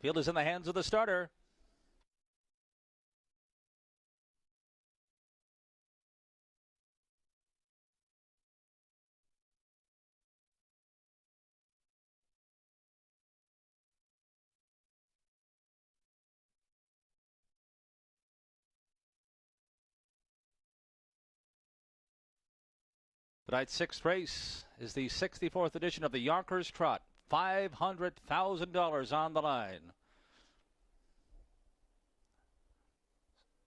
Field is in the hands of the starter. Tonight's sixth race is the 64th edition of the Yonkers Trot. $500,000 on the line.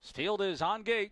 Field is on gate.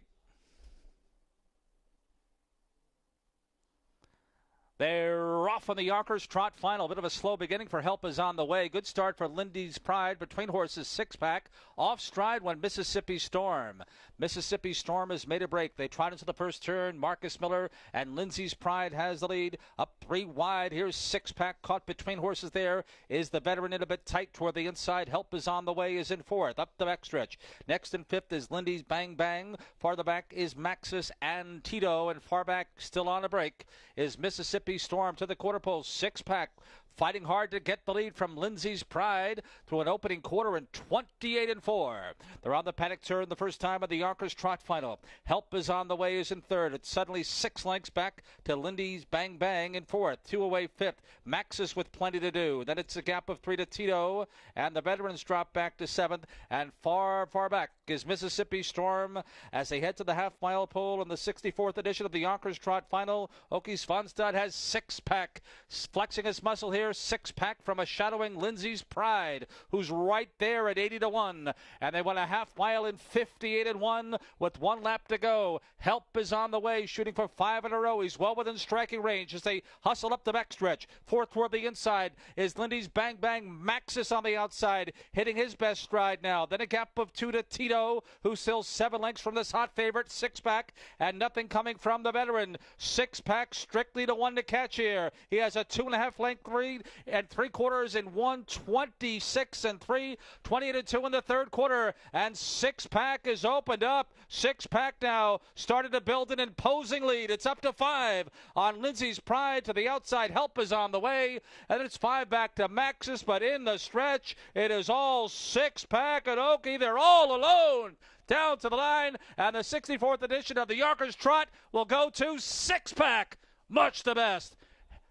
They're off on the Yonkers Trot final. Bit of a slow beginning for Help is on the way. Good start for Lindy's Pride. Between horses, six-pack. Off stride went Mississippi Storm. Mississippi Storm has made a break. They trot into the first turn. Marcus Miller and Lindsay's Pride has the lead. Up three wide. Here's six-pack caught between horses there. Is the veteran in a bit tight toward the inside. Help is on the way is in fourth. Up the backstretch. Next in fifth is Lindy's Bang Bang. Farther back is Maxis and Tito. And far back, still on a break, is Mississippi Storm to the quarter post. Six-pack fighting hard to get the lead from Lindsay's Pride through an opening quarter in 28-4. They're on the paddock turn the first time of the Yonkers Trot final. Help is on the way is in third. It's suddenly 6 lengths back to Lindy's Bang Bang in fourth. 2 away fifth. Maxis with plenty to do. Then it's a gap of 3 to Tito, and the veterans drop back to seventh. And far back is Mississippi Storm as they head to the half-mile pole in the 64th edition of the Yonkers Trot final. Okie Svanstedt has six-pack flexing his muscle here. Six-pack from a shadowing Lindsay's Pride, who's right there at 80-1. And they went a half mile in 58-1 with 1 lap to go. Help is on the way, shooting for 5 in a row. He's well within striking range as they hustle up the backstretch. Fourth toward the inside is Lindy's Bang Bang. Maxis on the outside, hitting his best stride now. Then a gap of 2 to Tito, who's still 7 lengths from this hot favorite. Six-pack, and nothing coming from the veteran. Six-pack strictly to 1 to catch here. He has a 2.5 length lead and 3/4 in 1:26 28-2 in the third quarter, and six-pack is opened up. Six-pack now started to build an imposing lead. It's up to 5 on Lindsay's Pride to the outside. Help is on the way, and it's 5 back to Maxis, but in the stretch it is all six-pack and Okie. They're all alone down to the line, and the 64th edition of the Yonkers Trot will go to six-pack. Much the best.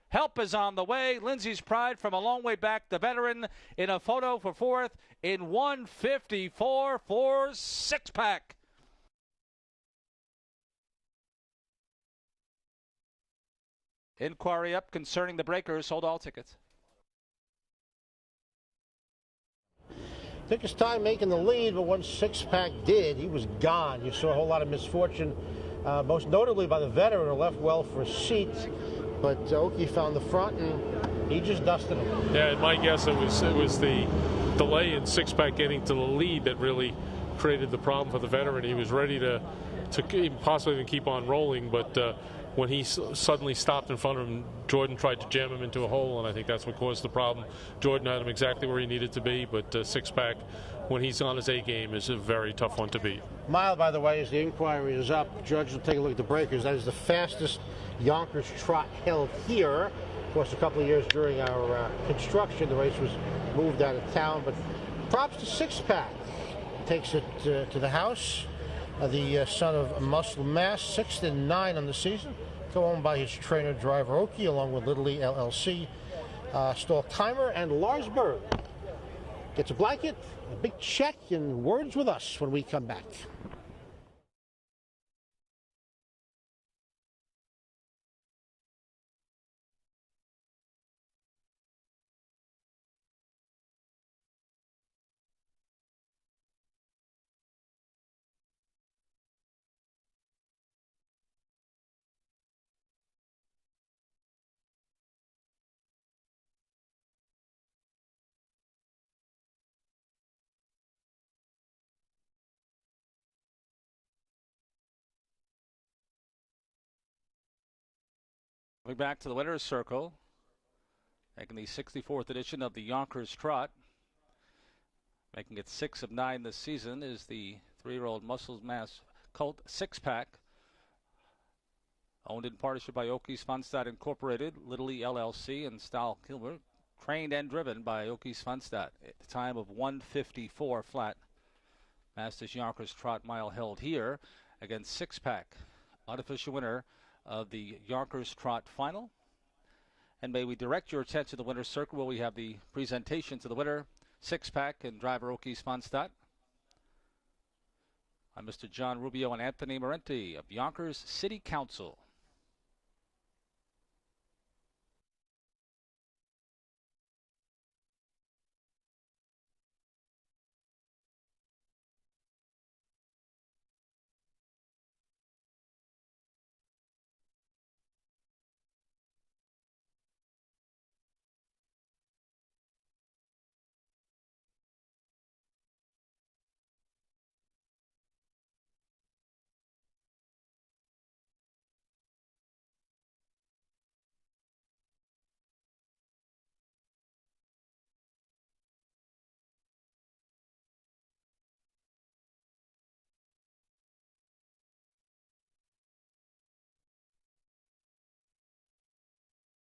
Help is on the way. Lindsay's Pride from a long way back. The veteran in a photo for fourth in 1:54 for six-pack. Inquiry up concerning the breakers. Hold all tickets. Took his time making the lead, but once six-pack did, he was gone. You saw a whole lot of misfortune, most notably by the veteran who left well for a seat. But Okie found the front, and he just dusted him. Yeah, my guess it was the delay in six-pack getting to the lead that really created the problem for the veteran. He was ready to possibly even keep on rolling, but when he suddenly stopped in front of him, Jordan tried to jam him into a hole, and I think that's what caused the problem. Jordan had him exactly where he needed to be, but six-pack, when he's on his A game, is a very tough one to beat. Mile, by the way, as the inquiry is up, Judge will take a look at the breakers. That is the fastest Yonkers Trot held here. Of course, a couple of years during our construction, the race was moved out of town, but props to six-pack. Takes it to the house. The son of Muscle Mass, 6-9 on the season. Co-owned by his trainer, driver Okie, along with Little League LLC, Stall Timer, and Lars Berg. Gets a blanket, a big check, and words with us when we come back. Coming back to the winner's circle, making the 64th edition of the Yonkers Trot. Making it 6 of 9 this season is the 3-year-old Muscle Mass Colt six-pack. Owned in partnership by Okie Svanstedt Incorporated, Little League LLC, and Stahl Kilmer. trained and driven by Oki Svanstedt at the time of 1:54 flat. Fastest Yonkers Trot mile held here against six-pack. Unofficial winner of the Yonkers Trot final. And may we direct your attention to the winner's circle where we have the presentation to the winner, six-pack and driver Oki Svanstedt. I'm Mr. John Rubio and Anthony Morenti of Yonkers City Council.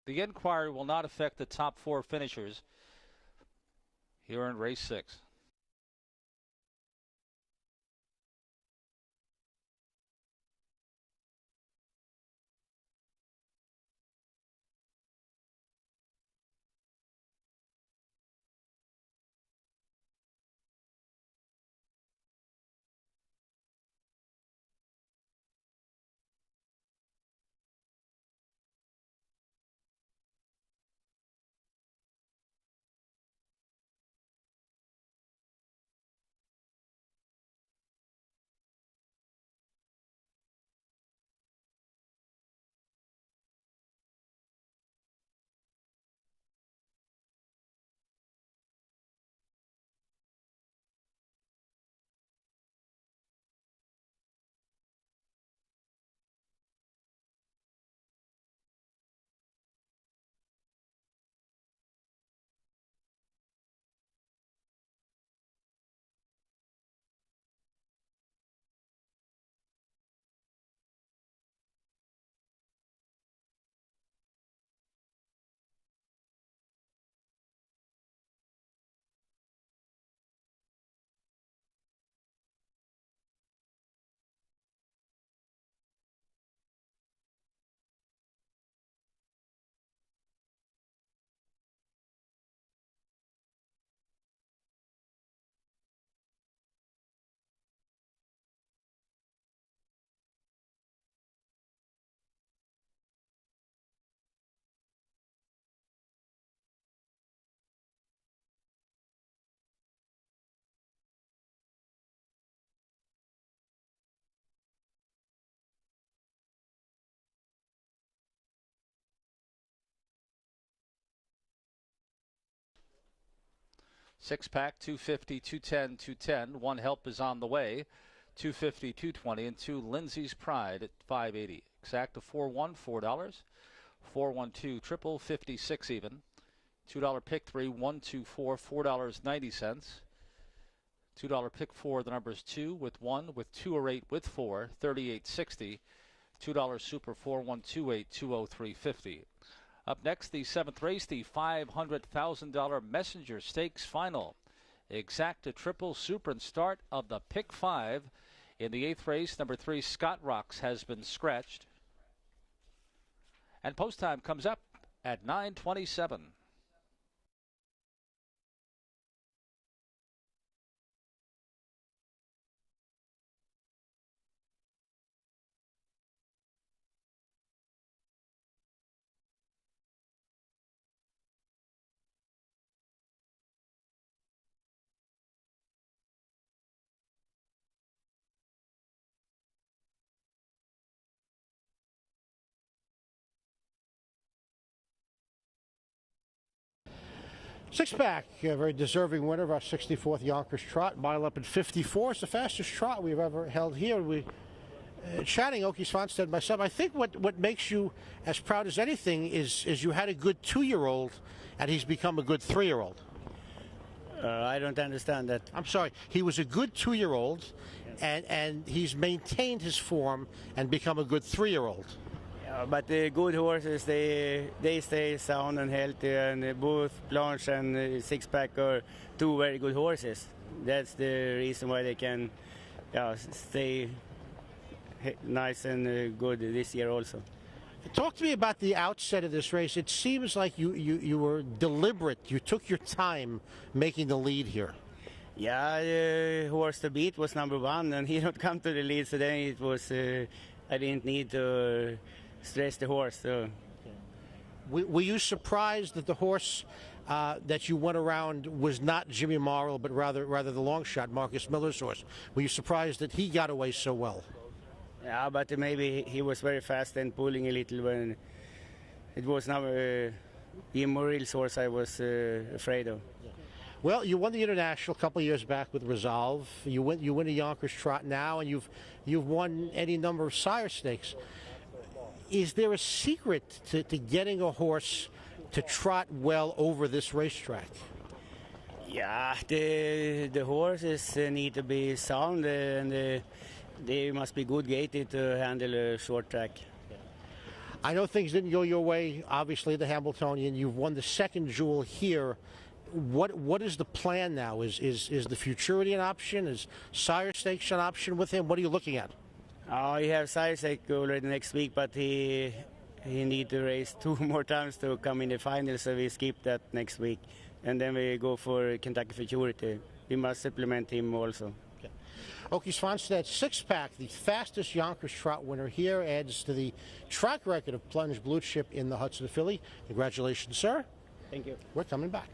The inquiry will not affect the top four finishers here in race 6. Six-pack, 250, 210, 210. One help is on the way, 250, 220, and two Lindsay's Pride at 580. Exact to 4-1, $4. 412 triple 56 even. $2 pick 3, 124, $4.90. $2 pick 4, the numbers 2 with 1 with 2 or 8 with 4, 38.60. $2 super 4128, 203.50. Up next, the 7th race, the $500,000 Messenger Stakes Final. Exact to triple super and start of the pick 5. In the 8th race, number 3, Scott Rocks, has been scratched. And post time comes up at 9:27. Six-pack, a very deserving winner of our 64th Yonkers Trot. Mile up in 54. It's the fastest trot we've ever held here. We chatting, Oki Svanstedt and myself. I think what makes you as proud as anything is you had a good 2-year-old, and he's become a good 3-year-old. I don't understand that. I'm sorry. He was a good 2-year-old, and he's maintained his form and become a good 3-year-old. But the good horses, they stay sound and healthy, and both Blanche and Six Pack are two very good horses. That's the reason why they can stay nice and good this year also. Talk to me about the outset of this race. It seems like you were deliberate. You took your time making the lead here. Yeah, the horse to beat was number one, and he don't come to the lead, so then it was, I didn't need to stress the horse. So. Were you surprised that the horse that you went around was not Jimmy Morrill, but rather the long shot, Marcus Miller's horse? Were you surprised that he got away so well? Yeah, but maybe he was very fast and pulling a little when it was now Jim Morrill's horse I was afraid of. Well, you won the International a couple of years back with Resolve. You win a Yonkers Trot now, and you've won any number of sire stakes. Is there a secret to getting a horse to trot well over this racetrack? Yeah, the horses need to be sound, and they must be good gated to handle a short track. I know things didn't go your way, obviously, the Hambletonian. You've won the second jewel here. What is the plan now? Is the Futurity an option? Is sire stakes an option with him? What are you looking at? He have sire stake already next week, but he need to race 2 more times to come in the final, so we skip that next week. And then we go for Kentucky Futurity. We must supplement him also. Okay, Svanstedt, 6-pack, the fastest Yonkers Trot winner here, adds to the track record of Plunge Blue Chip in the Hudson Philly. Congratulations, sir. Thank you. We're coming back.